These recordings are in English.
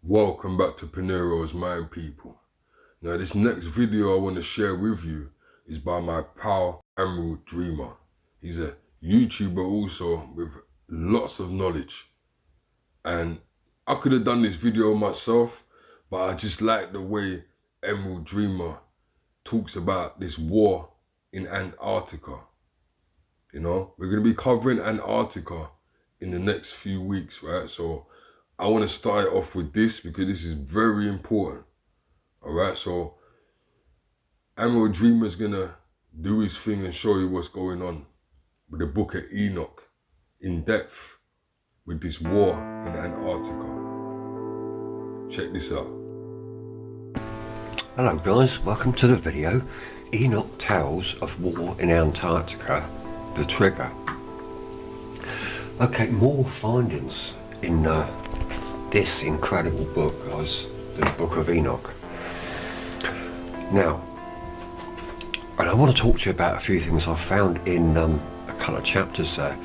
Welcome back to Peniros, Mind People. Now this next video I want to share with you is by my pal Emerald Dreamer. He's a YouTuber also with lots of knowledge. And I could have done this video myself, but I just like the way Emerald Dreamer talks about this war in Antarctica. You know, we're going to be covering Antarctica in the next few weeks, right? So I want to start off with this because this is very important. All right, so Emerald Dreamer's gonna do his thing and show you what's going on with the book of Enoch in depth with this war in Antarctica. Check this out. Hello guys, welcome to the video. Enoch Tales of War in Antarctica, the trigger. Okay, more findings in this incredible book, guys, the Book of Enoch. Now, and I want to talk to you about a few things I've found in a couple of chapters there.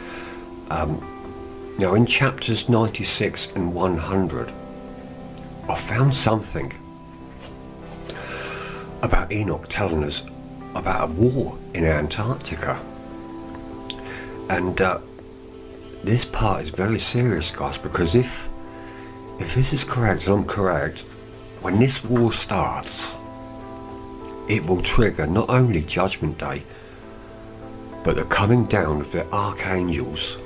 Now, in chapters 96 and 100, I found something about Enoch telling us about a war in Antarctica. And this part is very serious, guys, because if this is correct, and I'm correct, when this war starts, it will trigger not only Judgment Day, but the coming down of the archangels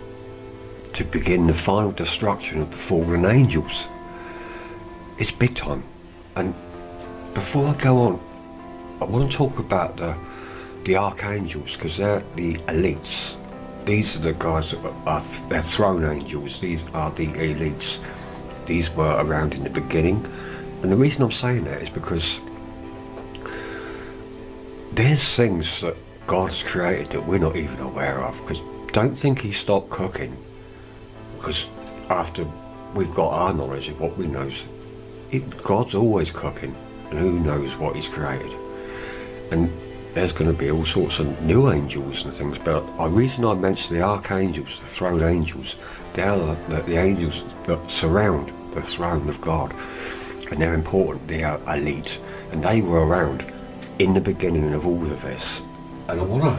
to begin the final destruction of the fallen angels. It's big time. And before I go on, I want to talk about the archangels, because they're the elites. These are the guys that they're throne angels. These are the elites. These were around in the beginning, and the reason I'm saying that is because there's things that God has created that we're not even aware of. Because don't think He stopped cooking, because after we've got our knowledge of what we know, God's always cooking, and who knows what He's created. And there's going to be all sorts of new angels and things, but the reason I mention the archangels, the throne angels, they are the angels that surround the throne of God, and they're important. They are elite, and they were around in the beginning of all of this. And I want to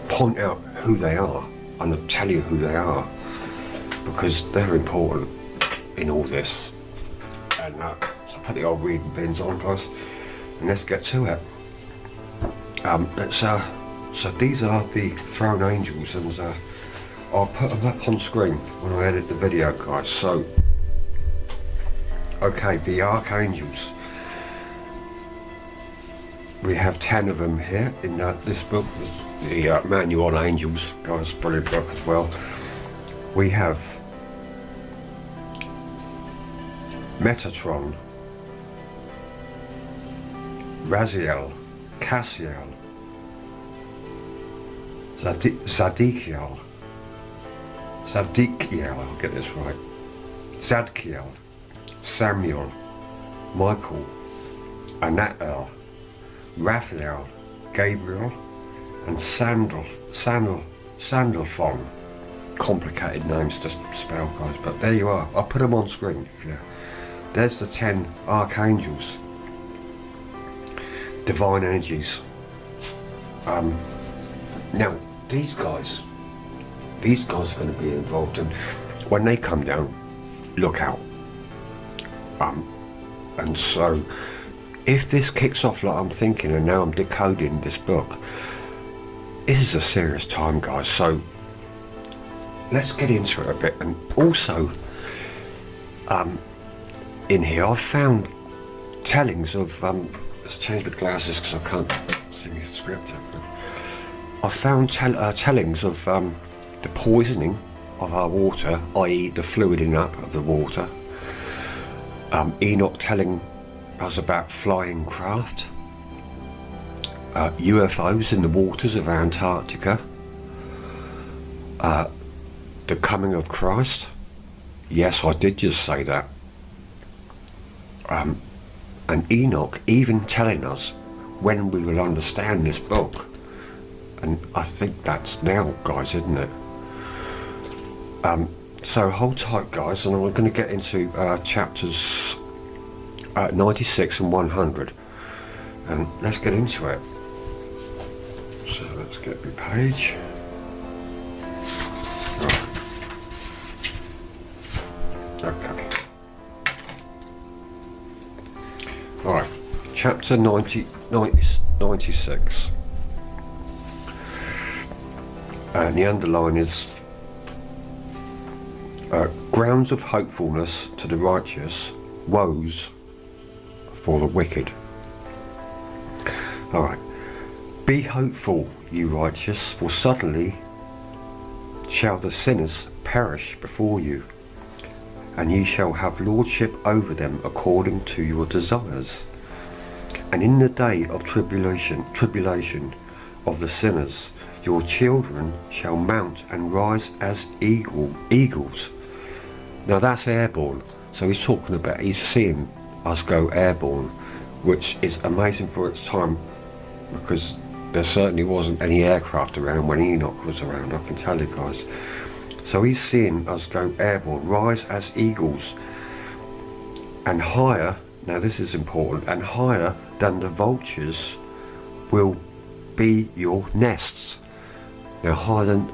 point out who they are, and I'll tell you who they are, because they're important in all this. And so put the old reading pins on, guys, and let's get to it. So these are the throne angels, and I'll put them up on screen when I edit the video, guys. So, okay, the archangels. We have 10 of them here in this book. The Manual on Angels, guys, brilliant book as well. We have Metatron, Raziel, Cassiel, Zadkiel, I'll get this right, Zadkiel, Samuel, Michael, Anael, Raphael, Gabriel, and Sandalphon. Complicated names to spell, guys, but there you are. I'll put them on screen. There's the 10 archangels, divine energies. Now these guys are going to be involved, and when they come down, look out. And so if this kicks off like I'm thinking, and now I'm decoding this book, this is a serious time, guys. So let's get into it a bit. And also in here I've found tellings of let's change the glasses because I can't see the script. I found tellings of the poisoning of our water, i.e. the fluiding up of the water. Enoch telling us about flying craft, UFOs in the waters of Antarctica, the coming of Christ. Yes, I did just say that. And Enoch even telling us when we will understand this book. And I think that's now, guys, isn't it? So hold tight, guys, and I'm going to get into chapters 96 and 100, and let's get into it. So let's get the page. Right. Okay. Alright, chapter 96. And the underline is grounds of hopefulness to the righteous, woes for the wicked. Alright. Be hopeful, you righteous, for suddenly shall the sinners perish before you, and ye shall have lordship over them according to your desires. And in the day of tribulation of the sinners, your children shall mount and rise as eagles. Now that's airborne. So he's talking about, he's seeing us go airborne, which is amazing for its time, because there certainly wasn't any aircraft around when Enoch was around, I can tell you guys. So he's seeing us go airborne, rise as eagles, and higher, now this is important, and higher than the vultures will be your nests. Now higher than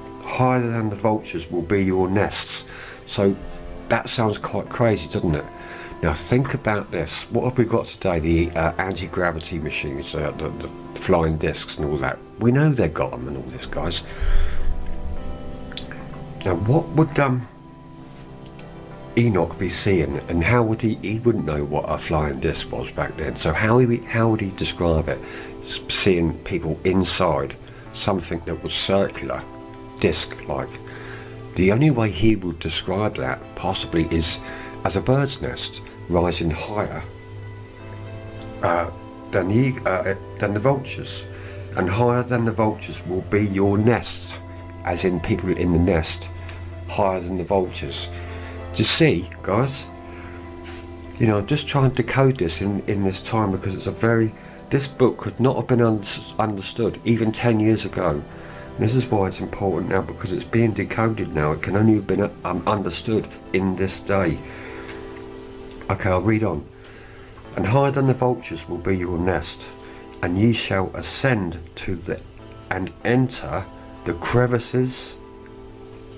the vultures will be your nests. So that sounds quite crazy, doesn't it? Now think about this. What have we got today? The anti-gravity machines, the flying discs and all that. We know they've got them and all this, guys. Now what would Enoch be seeing, and how would he wouldn't know what a flying disc was back then. So how would he describe it? Seeing people inside something that was circular, disc-like. The only way he would describe that possibly is as a bird's nest, rising higher than the vultures, and higher than the vultures will be your nest, as in people in the nest, higher than the vultures. Do you see, guys? You know, I'm just trying to decode this in this time, because it's this book could not have been understood even 10 years ago. And this is why it's important now, because it's being decoded now. It can only have been understood in this day. Okay, I'll read on. And higher than the vultures will be your nest, and ye shall ascend and enter the crevices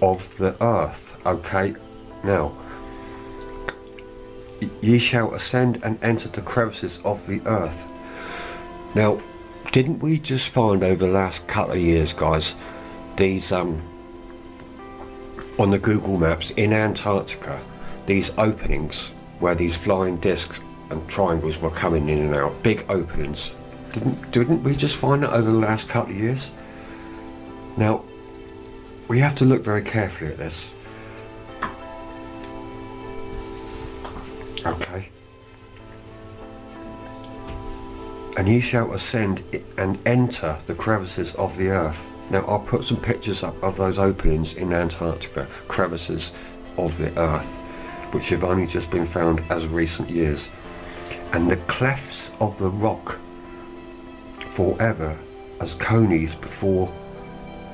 of the earth. Okay, now, ye shall ascend and enter the crevices of the earth. Now, didn't we just find over the last couple of years, guys, these on the Google Maps in Antarctica, these openings where these flying discs and triangles were coming in and out, big openings. Didn't we just find that over the last couple of years? Now, we have to look very carefully at this. Okay. And ye shall ascend and enter the crevices of the earth. Now I'll put some pictures up of those openings in Antarctica, crevices of the earth, which have only just been found as recent years. And the clefts of the rock forever as conies before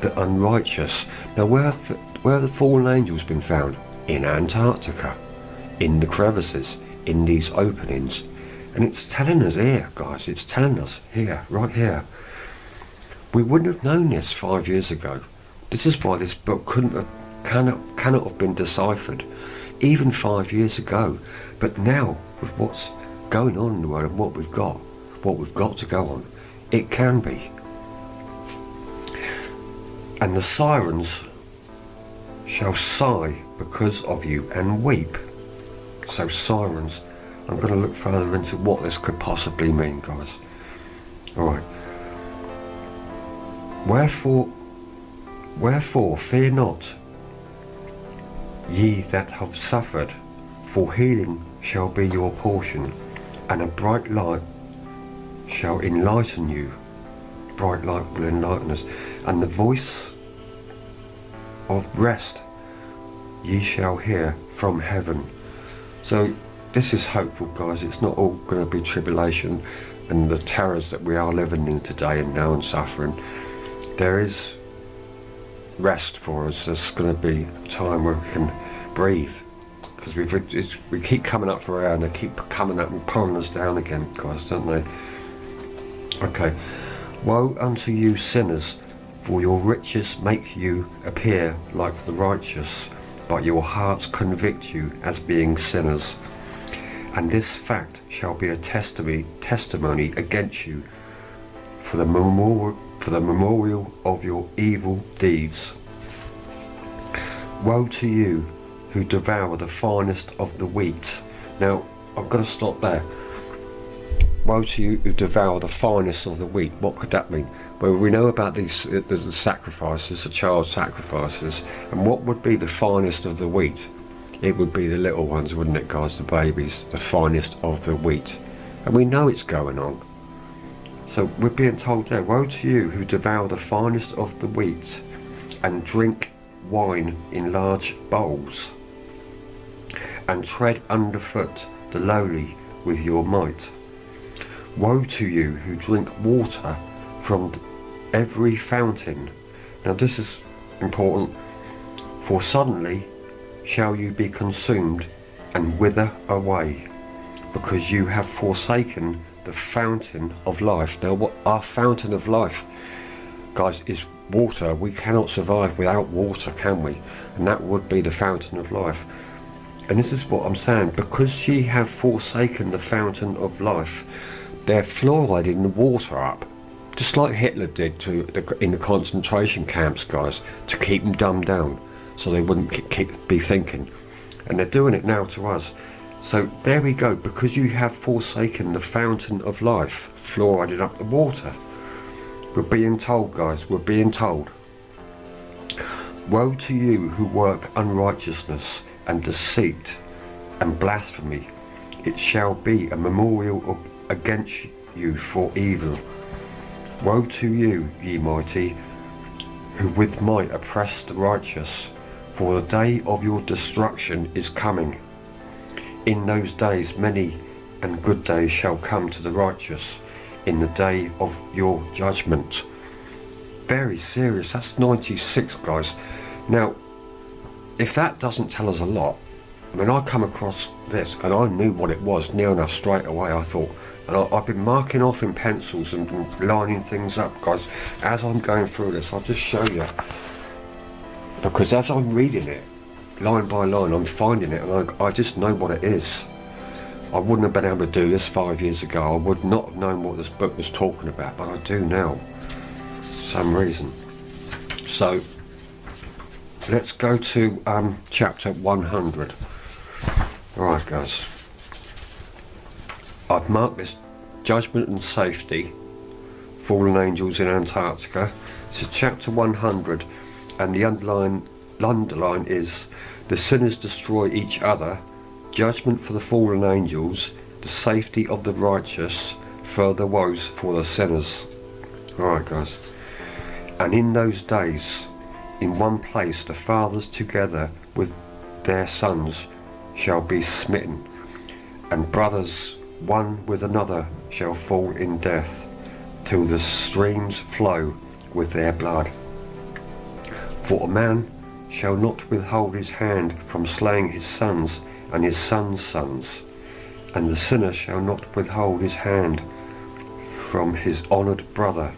the unrighteous. Now where have the fallen angels been found? In Antarctica, in the crevices, in these openings. And it's telling us here, guys, it's telling us here, right here. We wouldn't have known this 5 years ago. This is why this book cannot have been deciphered even 5 years ago. But now, with what's going on in the world and what we've got to go on, it can be. And the sirens shall sigh because of you and weep. So sirens, I'm going to look further into what this could possibly mean, guys. Alright. Wherefore fear not, ye that have suffered, for healing shall be your portion, and a bright light shall enlighten you. Bright light will enlighten us, and the voice of rest ye shall hear from heaven. So this is hopeful, guys. It's not all going to be tribulation and the terrors that we are living in today and now and suffering. There is rest for us. There's going to be a time where we can breathe, because we keep coming up for air and they keep coming up and pulling us down again, guys, don't they? Okay. Woe unto you sinners, for your riches make you appear like the righteous, but your hearts convict you as being sinners. And this fact shall be a testimony against you for the memorial of your evil deeds. Woe to you who devour the finest of the wheat. Now, I'm going to stop there. Woe to you who devour the finest of the wheat. What could that mean? Well, we know about these the sacrifices, the child sacrifices, and what would be the finest of the wheat? It would be the little ones, wouldn't it, guys? The babies, the finest of the wheat. And we know it's going on. So we're being told there, woe to you who devour the finest of the wheat and drink wine in large bowls and tread underfoot the lowly with your might. Woe to you who drink water from every fountain. Now this is important. For suddenly shall you be consumed and wither away, because you have forsaken the fountain of life. Now what our fountain of life, guys, is water. We cannot survive without water, can we? And that would be the fountain of life. And this is what I'm saying, because ye have forsaken the fountain of life, they're fluoriding the water up, just like Hitler did in the concentration camps, guys, to keep them dumbed down so they wouldn't be thinking. And they're doing it now to us. So there we go, because you have forsaken the fountain of life, fluoriding up the water. We're being told, guys, we're being told. Woe to you who work unrighteousness and deceit and blasphemy. It shall be a memorial against you for evil. Woe to you, ye mighty, who with might oppress the righteous, for the day of your destruction is coming. In those days many and good days shall come to the righteous, in the day of your judgment. Very serious. That's 96, guys. Now, if that doesn't tell us a lot, I mean, I come across this and I knew what it was near enough straight away, I thought. And I've been marking off in pencils and lining things up, guys. As I'm going through this, I'll just show you. Because as I'm reading it, line by line, I'm finding it and I just know what it is. I wouldn't have been able to do this 5 years ago. I would not have known what this book was talking about, but I do now, for some reason. So, let's go to chapter 100. Alright, guys. I've marked this judgment and safety, fallen angels in Antarctica. It's chapter 100, and the underline is the sinners destroy each other, judgment for the fallen angels, the safety of the righteous, further woes for the sinners. Alright, guys. And in those days, in one place the fathers together with their sons shall be smitten, and brothers one with another shall fall in death, till the streams flow with their blood. For a man shall not withhold his hand from slaying his sons and his sons' sons, and the sinner shall not withhold his hand from his honoured brother.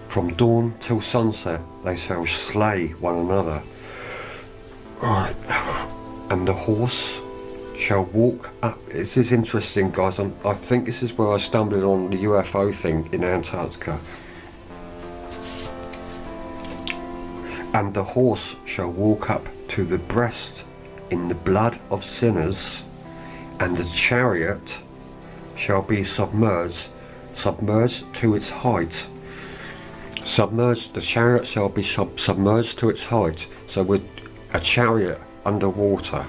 From dawn till sunset they shall slay one another. Right. And the horse shall walk up. This is interesting, guys. I think this is where I stumbled on the UFO thing in Antarctica. And the horse shall walk up to the breast in the blood of sinners, and the chariot shall be submerged to its height. The chariot shall be submerged to its height. So with a chariot underwater.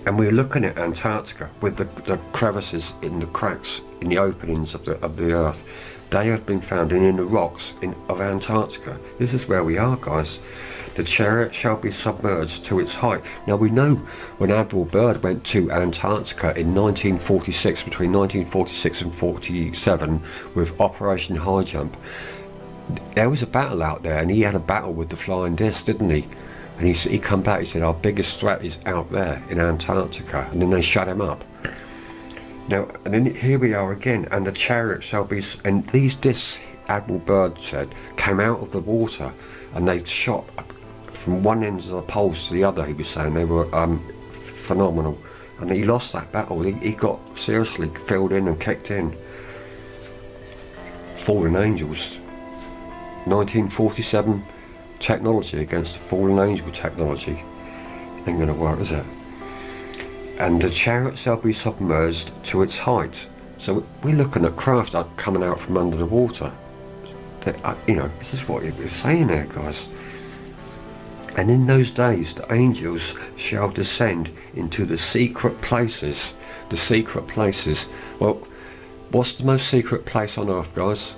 And we're looking at Antarctica with the crevices in the cracks in the openings of the earth. They have been found in the rocks of Antarctica. This is where we are, guys. The chariot shall be submerged to its height. Now we know when Admiral Byrd went to Antarctica in 1946, between 1946 and 47, with Operation High Jump, there was a battle out there, and he had a battle with the flying disc, didn't he? And he come back, he said, our biggest threat is out there in Antarctica. And then they shut him up. Now, and then here we are again, and the chariot shall be, and these discs, Admiral Byrd said, came out of the water, and they shot from one end of the poles to the other, he was saying. They were phenomenal. And he lost that battle. He got seriously filled in and kicked in. Fallen angels. 1947 technology against fallen angel technology. Ain't gonna work, is it? And the chariot shall be submerged to its height. So we're looking at craft coming out from under the water. You know, this is what it was saying there, guys. And in those days the angels shall descend into the secret places. The secret places. Well, what's the most secret place on Earth, guys?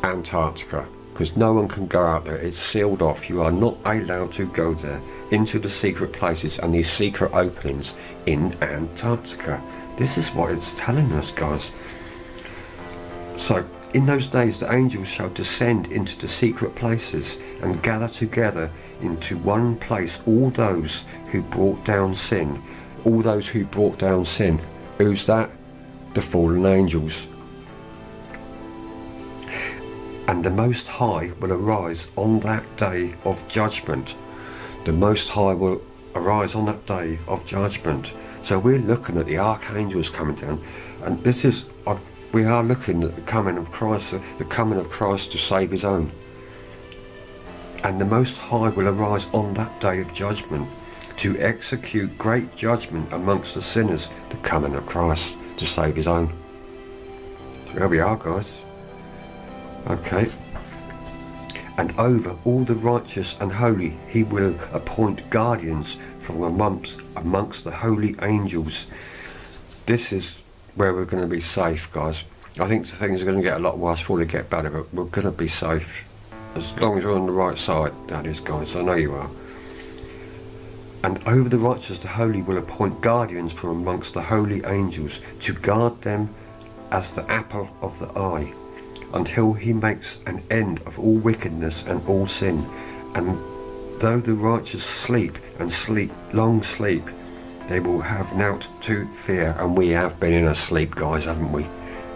Antarctica. Because no one can go out there. It's sealed off. You are not allowed to go there, into the secret places and these secret openings in Antarctica. This is what it's telling us, guys. So, in those days the angels shall descend into the secret places and gather together into one place all those who brought down sin. All those who brought down sin. Who's that? The fallen angels. And the Most High will arise on that day of judgment. The Most High will arise on that day of judgment. So we're looking at the archangels coming down, and this is, we are looking at the coming of Christ, the coming of Christ to save his own. And the Most High will arise on that day of judgment to execute great judgment amongst the sinners, the coming of Christ to save his own. So there we are, guys. Okay. And over all the righteous and holy he will appoint guardians from amongst the holy angels. This is where we're going to be safe, guys. I think things are going to get a lot worse before they get better, but we're going to be safe. As long as we're on the right side, that is, guys. I know you are. And over the righteous the holy will appoint guardians from amongst the holy angels to guard them as the apple of the eye, until he makes an end of all wickedness and all sin. And though the righteous sleep and sleep long sleep, they will have naught to fear. And we have been in a sleep, guys, haven't we?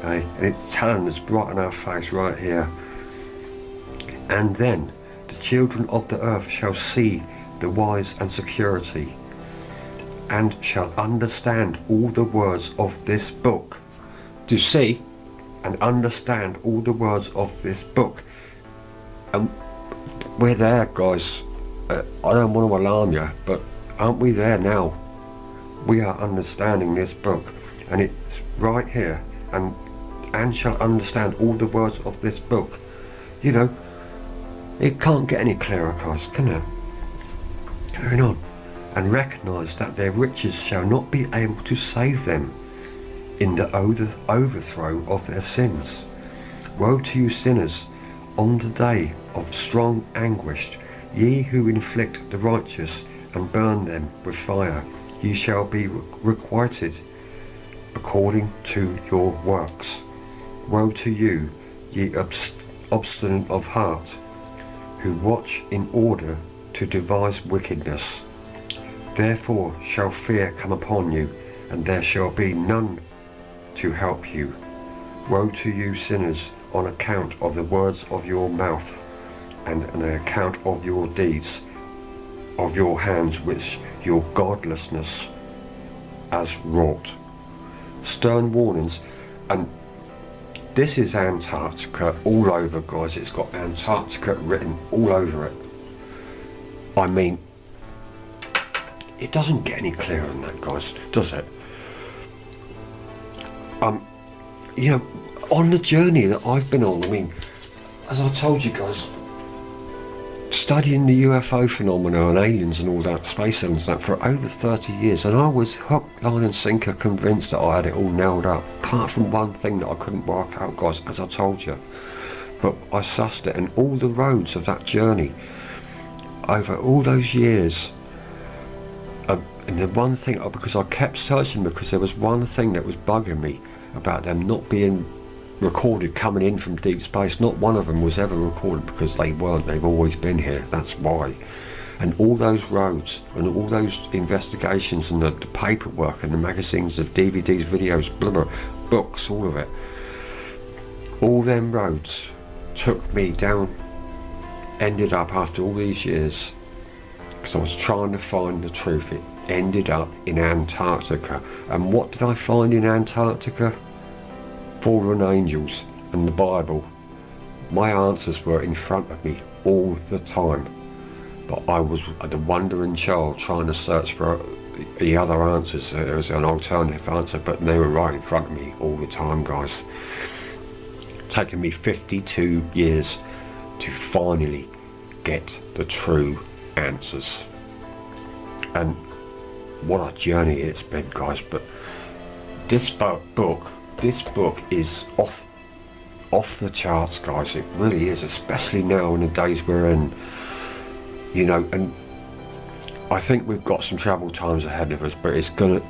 And it's telling us right in our face right here. And then the children of the earth shall see the wise and security, and shall understand all the words of this book. To see and understand all the words of this book. And we're there, guys. I don't want to alarm you, but aren't we there now? We are understanding this book, and it's right here. And shall understand all the words of this book. You know, it can't get any clearer, guys, can it? Going on. And recognise that their riches shall not be able to save them in the overthrow of their sins. Woe to you sinners, on the day of strong anguish, ye who inflict the righteous and burn them with fire, ye shall be requited according to your works. Woe to you, ye obstinate of heart, who watch in order to devise wickedness. Therefore shall fear come upon you, and there shall be none to help you. Woe to you sinners, on account of the words of your mouth, and on account of your deeds, of your hands which your godlessness has wrought. Stern warnings. And this is Antarctica all over, guys. It's got Antarctica written all over it. I mean, it doesn't get any clearer than that, guys, does it? You know, on the journey that I've been on, I mean, as I told you guys, studying the UFO phenomena and aliens and all that, space aliens and that, for over 30 years, and I was hook, line and sinker convinced that I had it all nailed up, apart from one thing that I couldn't work out, guys, as I told you. But I sussed it, and all the roads of that journey, over all those years, and the one thing, because I kept searching, because there was one thing that was bugging me about them not being recorded coming in from deep space. Not one of them was ever recorded, because they weren't. They've always been here. That's why. And all those roads and all those investigations and the paperwork and the magazines, the DVDs, videos, blah, blah, books, all of it, all them roads took me down, ended up after all these years, because I was trying to find the truth, it ended up in Antarctica. And what did I find in Antarctica? Fallen angels and the Bible. My answers were in front of me all the time, but I was the wandering child trying to search for the other answers. There was an alternative answer, but they were right in front of me all the time, guys. Taken me 52 years to finally get the true answers. And what a journey it's been, guys. But this book is off the charts, guys. It really is, especially now in the days we're in, you know. And I think we've got some troubled times ahead of us, but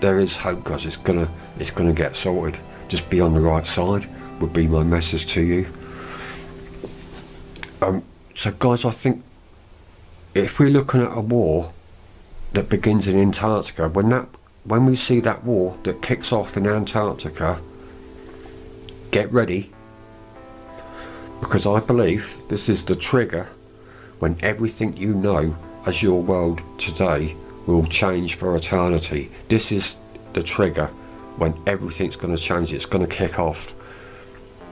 there is hope, guys. It's gonna get sorted. Just be on the right side would be my message to you. So guys, I think if we're looking at a war that begins in Antarctica, when we see that war that kicks off in Antarctica, get ready, because I believe this is the trigger when everything you know as your world today will change for eternity. This is the trigger when everything's going to change. It's going to kick off.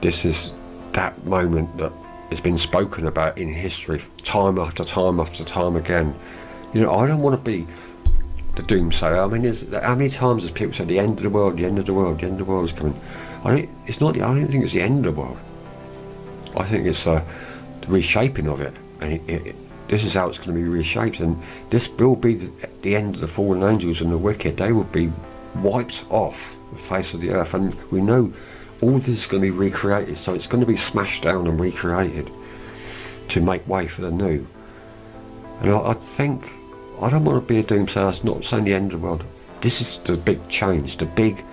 This is that moment that has been spoken about in history time after time after time again. You know, I don't want to be the doomsayer. I mean, how many times has people said the end of the world, the end of the world, the end of the world is coming? I don't think it's the end of the world. I think it's the reshaping of it. And this is how it's going to be reshaped. And this will be the end of the fallen angels and the wicked. They will be wiped off the face of the earth. And we know all this is going to be recreated. So it's going to be smashed down and recreated to make way for the new. And I think, I don't want to be a doomsayer. It's not saying the end of the world. This is the big change, the big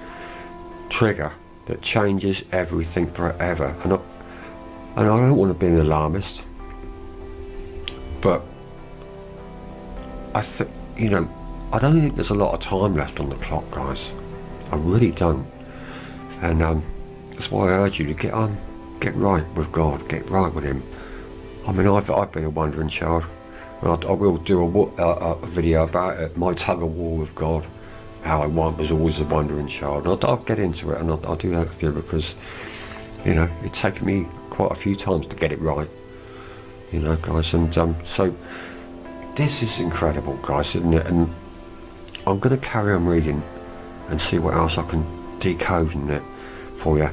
trigger that changes everything forever. And I don't want to be an alarmist, but I think, you know, I don't think there's a lot of time left on the clock, guys. I really don't. And that's why I urge you to get right with God, get right with Him. I mean, I've been a wandering child, and I will do a video about it, my tug of war with God, how I was always a wandering child. And I'll get into it, and I'll do that with you, because, you know, it's taken me quite a few times to get it right, you know, guys. And so this is incredible, guys, isn't it? And I'm going to carry on reading and see what else I can decode in it for you.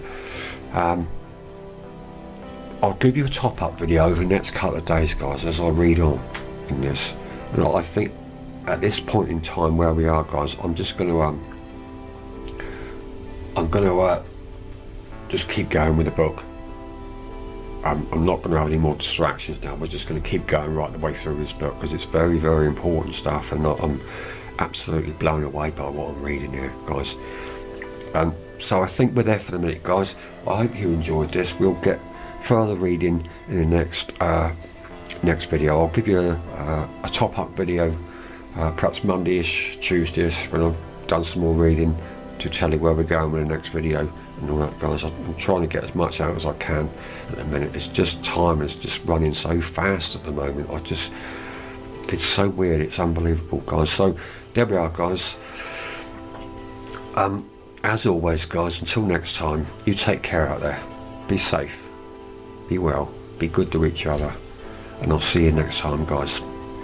I'll give you a top-up video over the next couple of days, guys, as I read on in this. And I think at this point in time where we are, guys, I'm just going to just keep going with the book. I'm not going to have any more distractions now. We're just going to keep going right the way through this book, because it's very, very important stuff, and I'm absolutely blown away by what I'm reading here, guys. So I think we're there for the minute, guys. I hope you enjoyed this. We'll get further reading in the next video. I'll give you a top-up video, perhaps Monday-ish, Tuesday-ish, when I've done some more reading, to tell you where we're going with the next video and all that, guys. I'm trying to get as much out as I can at the minute. It's just time is just running so fast at the moment. It's so weird, it's unbelievable, guys. So there we are, guys. As always, guys, until next time, you take care out there. Be safe, be well, be good to each other, and I'll see you next time, guys,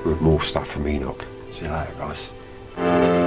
with more stuff from Enoch. See you later, guys.